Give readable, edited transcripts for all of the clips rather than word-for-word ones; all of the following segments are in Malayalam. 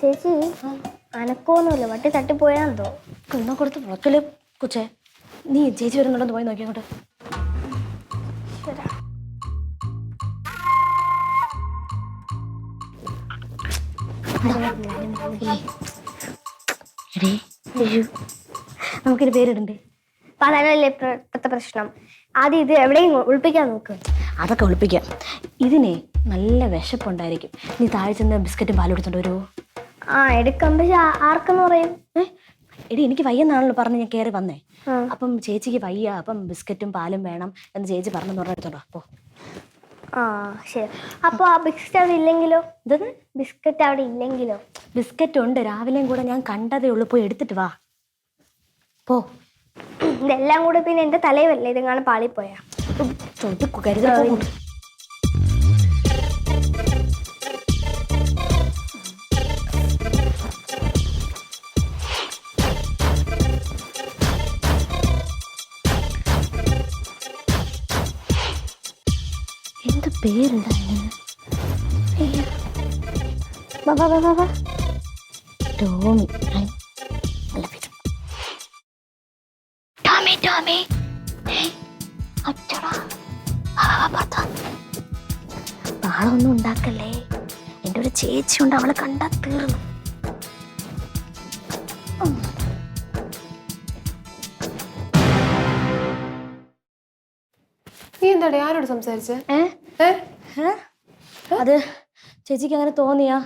ചേച്ചി അനക്കൊന്നുമില്ല, വട്ടി തട്ടിപ്പോയാന്തോ. എന്നാ കൊടുത്ത് പുറത്തില് കൊച്ചേ. നീ ചേച്ചി വരുന്നുണ്ടെന്ന് പോയി നോക്കി അങ്ങോട്ട്. നമുക്കൊരു പേരിടണ്ടേ? പറയാനല്ലേ ഇപ്പോഴത്തെ പ്രശ്നം. ആദ്യം ഇത് എവിടെയും ഒളിപ്പിക്കാൻ നോക്ക്. അതൊക്കെ ഒളിപ്പിക്കാം. ഇതിനെ നല്ല വിശപ്പുണ്ടായിരിക്കും. നീ താഴെ ചെന്ന് ബിസ്ക്കറ്റും പാലും എടുത്തോണ്ട് വരുമോ? ആ എടുക്കാം. പക്ഷെ ആർക്കെന്ന് പറയും? എടി എനിക്ക് വയ്യെന്നാണല്ലോ പറഞ്ഞ് ഞാൻ കയറി വന്നേ. അപ്പം ചേച്ചിക്ക് വയ്യ, അപ്പം ബിസ്ക്കറ്റും പാലും വേണം എന്ന് ചേച്ചി പറഞ്ഞെന്ന് പറഞ്ഞ എടുത്തോണ്ടോ അപ്പോ. ആ ശരി. അപ്പൊ ആ ബിസ്ക്കറ്റ് അവിടെ ഇല്ലെങ്കിലോ? ഇതെന്ന് ബിസ്ക്കറ്റ് അവിടെ ഇല്ലെങ്കിലോ? ബിസ്ക്കറ്റ് ഉണ്ട്, രാവിലെയും കൂടെ ഞാൻ കണ്ടതേ ഉള്ളൂ. പോയി എടുത്തിട്ട് വാ പോ. ഇതെല്ലാം കൂടെ പിന്നെ എന്റെ തലയുമല്ലേ ഇതെങ്ങാണ് പാളിപ്പോയാ. കരുതൽ. എന്ത് പേരുണ്ടായിരുന്നു? ടോമി. നല്ല പേര്. ടോമി ടോമി. പാളൊന്നും ഉണ്ടാക്കല്ലേ. എൻ്റെ ഒരു ചേച്ചി ഉണ്ട്, അവളെ കണ്ടാ തീർന്നു. നീ എന്താടേ ആരോട് സംസാരിച്ചേ? അത് ചേച്ചിക്ക് അങ്ങനെ തോന്നിയാ?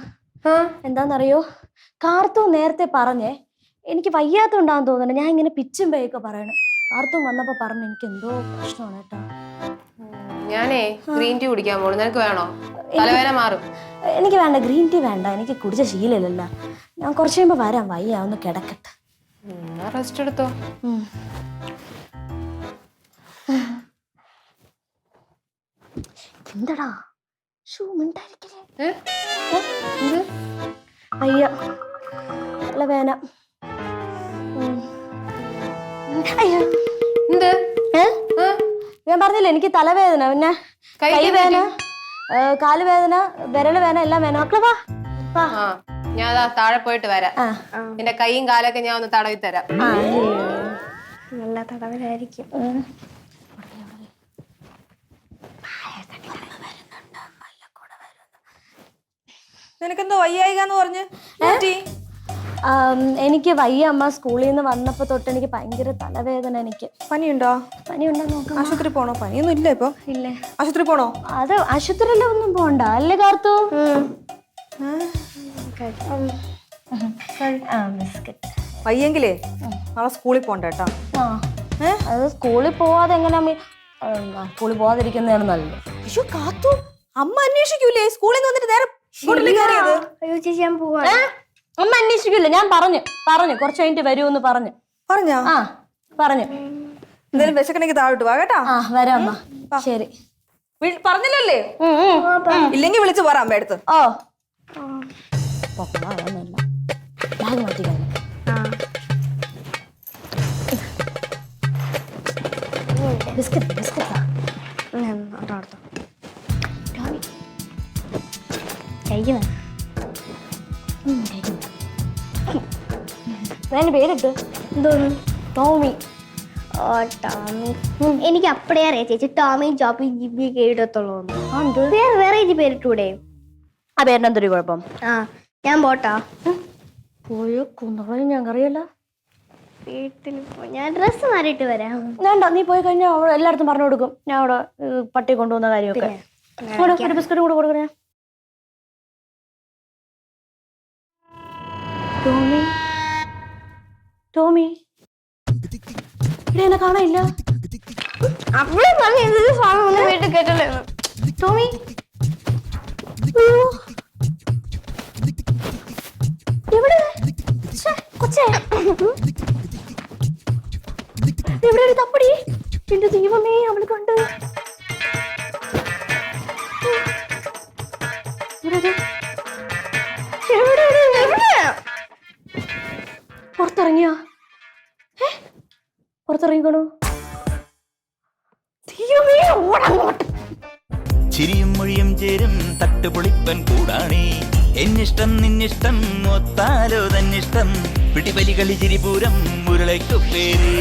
എന്താന്നറിയോ, കാർത്തു നേരത്തെ പറഞ്ഞേ എനിക്ക് വയ്യാത്തോണ്ടാന്ന് തോന്നണേ. ഞാൻ ഇങ്ങനെ പിച്ചും പേയൊക്കെ പറയണേ. കാർത്തു വന്നപ്പോ പറഞ്ഞു എനിക്ക് എന്തോ പ്രശ്നമാണ് കേട്ടോ. ഞാനേ ഗ്രീൻ ടീ കുടിക്കാൻ പോണു. നിനക്ക് വേണോ? തലവേദന മാറും. എനിക്ക് വേണ്ട, ഗ്രീൻ ടീ വേണ്ട. എനിക്ക് കുടിച്ച ശീലമില്ലല്ലോ. ഞാൻ കുറച്ച് കഴിയുമ്പോ വരാം. വയ്യ, ഒന്ന് കിടക്കട്ടെ. റെസ്റ്റ് എടുത്തോ. എന്താടാ ഷൂ മിണ്ടായിരിക്കലേ? അയ്യ നല്ല വേന. അയ്യോ എന്ത്? ഞാൻ പറഞ്ഞില്ലേ എനിക്ക് തലവേദന, പിന്നെ കൈവേദന, കാലുവേദന, വിരല് വേദന, എല്ലാം വേന. മക്കളെ വാ. ഞാൻ താഴെ പോയിട്ട് വരാം. എന്റെ കൈയും കാലൊക്കെ ഞാൻ ഒന്ന് തടവി തരാം. നല്ല തടവലായിരിക്കും. നിനക്കെന്തോ വയ്യായികാന്ന് പറഞ്ഞ്? എനിക്ക് വയ്യ അമ്മ. സ്കൂളിൽ നിന്ന് വന്നപ്പോ തൊട്ട് എനിക്ക് ഭയങ്കര തലവേദന. എനിക്ക് പനിയുണ്ടോ? പനിയുണ്ടോ നോക്കാം. ആശുപത്രി പോണോ? പനിയൊന്നും ഇല്ല ഇപ്പൊ. ഇല്ലേ? ആശുപത്രി പോണോ? അത് ആശുപത്രിയിലൊന്നും പോണ്ട അല്ലേ കാർത്തു? വയ്യെങ്കിലേ നാളെ സ്കൂളിൽ പോണ്ട കേട്ടോ. അത് സ്കൂളിൽ പോവാതെ എങ്ങനെയാ? സ്കൂളിൽ പോവാതിരിക്കുന്നതാണ് നല്ലത്. അയ്യോ കാത്തു, അമ്മ അന്വേഷിക്കൂലേ? സ്കൂളിൽ നിന്ന് വന്നിട്ട് നേരെ അയ്യോ ചേച്ചി ഞാൻ പോവാ. അമ്മ അന്വേഷിക്കില്ല. ഞാൻ പറഞ്ഞു കുറച്ച് കഴിഞ്ഞിട്ട് വരുമെന്ന് പറഞ്ഞു. പറഞ്ഞോ? പറഞ്ഞു. എന്തായാലും വിശക്കണെങ്കിൽ താഴോട്ട് വാ കേട്ടാ. വരാം അമ്മ. ശരി. പറഞ്ഞില്ലല്ലേ? ഇല്ലെങ്കിൽ വിളിച്ചു പറ അമ്മ അടുത്ത്. ബാഗ് മാറ്റി കഴിഞ്ഞു. ബിസ്ക്കറ്റാ. പേരിട്ട് എന്തോന്നു? ടോമി. ഓ ടോമി. എനിക്ക് അപ്പടേ അറിയാം ചേച്ചി. ടോമി ജോബി ജിബി ഒക്കെ ഇടത്തുള്ളൂ. വേറെ വെറൈറ്റി പേരിട്ടൂടെ? ആ പേരിന് എന്തൊരു കുഴപ്പം? ഞാൻ പോട്ടാ. പോയോ കുന്നോളം ഞങ്ങറിയല്ല. വീട്ടിൽ പോയി ഞാൻ ഡ്രസ്സ് മാറിയിട്ട് വരാം. വേണ്ട, നീ പോയി കഴിഞ്ഞാൽ എല്ലായിടത്തും പറഞ്ഞു കൊടുക്കും. ഞാൻ അവിടെ പട്ടി കൊണ്ടുവന്ന കാര്യമൊക്കെ. ഒരു ബിസ്ക്കറ്റും കൂടെ കൊടുക്കണേ. ടോമി ഇവിടെ എന്നെ കാണാനില്ല. അവിടെ പറഞ്ഞ വീട്ടിൽ കേട്ടല്ലോ. ടോമി എവിടെ? കൊച്ചേ എവിടെ ഒരു തപ്പടി? എന്റെ ദൈവമേ, അവള് കണ്ട്. പുറത്തിറങ്ങിയോ? പുറത്തിറങ്ങിക്കോണു. ദൈവമേ, ഓടങ്ങോട്ട്. ചിരിയും മൊഴിയും ചേരും തട്ടുപൊളിപ്പൻ കൂടാണേ. എന്നിഷ്ടം നിന്നിഷ്ടം ഒത്താലോ തന്നിഷ്ടം പിടിപലി കളി ചിരിപൂരം മുരളയ്ക്കു പേര്.